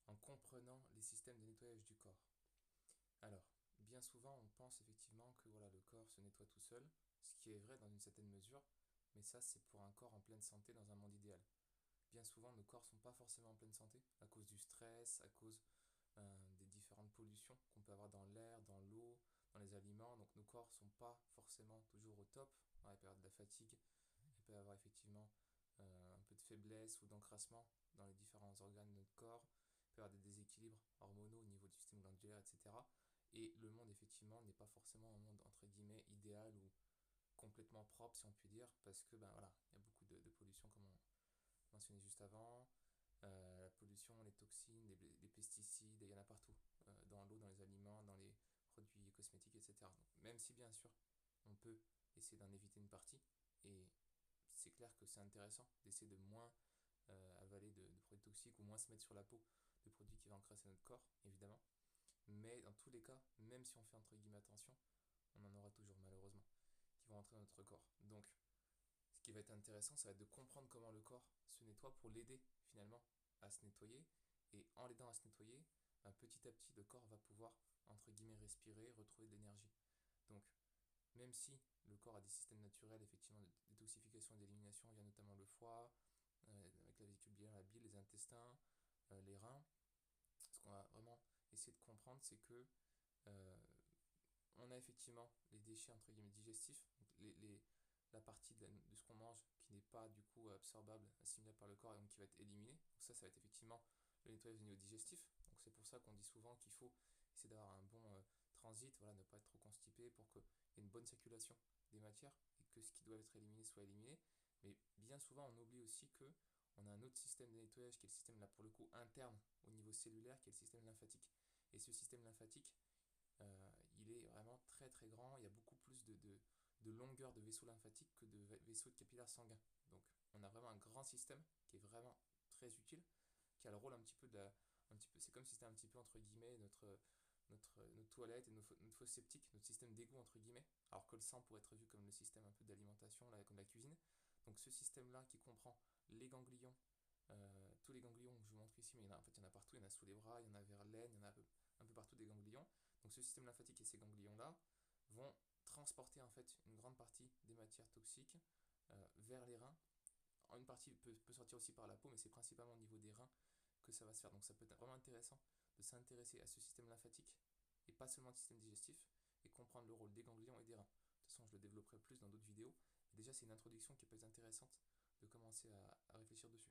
en comprenant les systèmes de nettoyage du corps. Alors, bien souvent, on pense effectivement que voilà, le corps se nettoie tout seul, ce qui est vrai dans une certaine mesure, mais ça, c'est pour un corps en pleine santé dans un monde idéal. Bien souvent, nos corps ne sont pas forcément en pleine santé, à cause du stress, à cause des différentes pollutions qu'on peut avoir dans l'air, dans l'eau, dans les aliments. Donc nos corps ne sont pas forcément toujours au top. Dans les périodes de la fatigue, il peut y avoir effectivement un peu de faiblesse ou d'encrassement dans les différents organes de notre corps. Il peut y avoir des déséquilibres hormonaux au niveau du système glandulaire, etc. Et le monde, effectivement, n'est pas forcément un monde, entre guillemets, idéal ou complètement propre, si on peut dire, parce que, ben voilà, il y a beaucoup de pollution, comme on mentionnait juste avant. La pollution, les toxines, les pesticides, il y en a partout. Dans l'eau, dans les aliments, dans les produits cosmétiques, etc. Donc, même si, bien sûr, on peut essayer d'en éviter une partie, et c'est clair que c'est intéressant d'essayer de moins avaler de produits toxiques ou moins se mettre sur la peau de produits qui vont encrasser notre corps, évidemment. Mais dans tous les cas, même si on fait entre guillemets attention, on en aura toujours malheureusement qui vont entrer dans notre corps. Donc, ce qui va être intéressant, ça va être de comprendre comment le corps se nettoie pour l'aider finalement à se nettoyer. Et en l'aidant à se nettoyer, petit à petit, le corps va pouvoir, entre guillemets, respirer, retrouver de l'énergie. Donc, même si le corps a des systèmes naturels, effectivement, de détoxification et d'élimination, il y a notamment le foie, avec la vésicule biliaire, la bile, les intestins, les reins, ce qu'on va vraiment essayer de comprendre, c'est que euh, on a effectivement les déchets entre guillemets digestifs, donc la partie de ce qu'on mange qui n'est pas du coup absorbable, assimilable par le corps et donc qui va être éliminée. Donc ça va être effectivement le nettoyage au niveau digestif. Donc c'est pour ça qu'on dit souvent qu'il faut essayer d'avoir un bon transit, voilà, ne pas être trop constipé pour qu'il y ait une bonne circulation des matières et que ce qui doit être éliminé soit éliminé. Mais bien souvent on oublie aussi que on a un autre système de nettoyage qui est le système là pour le coup interne au niveau cellulaire qui est le système lymphatique. Et ce système lymphatique, il est vraiment très très grand. Il y a beaucoup plus de longueur de vaisseaux lymphatiques que de vaisseaux de capillaires sanguins. Donc on a vraiment un grand système qui est vraiment très utile, qui a le rôle un petit peu un petit peu, c'est comme si c'était un petit peu entre guillemets notre toilette et notre fosse septique, notre système d'égout entre guillemets, alors que le sang pourrait être vu comme le système un peu d'alimentation, comme la cuisine. Donc ce système-là qui comprend les ganglions, tous les ganglions que je vous montre ici, mais en fait il y en a partout, il y en a sous les bras, il y en a vers l'aine, il y en a un peu partout des ganglions. Donc ce système lymphatique et ces ganglions-là vont transporter en fait une grande partie des matières toxiques vers les reins. Une partie peut sortir aussi par la peau, mais c'est principalement au niveau des reins que ça va se faire. Donc ça peut être vraiment intéressant de s'intéresser à ce système lymphatique et pas seulement au système digestif et comprendre le rôle des ganglions et des reins. De toute façon, je le développerai plus dans d'autres vidéos. Et déjà, c'est une introduction qui peut être intéressante de commencer à réfléchir dessus.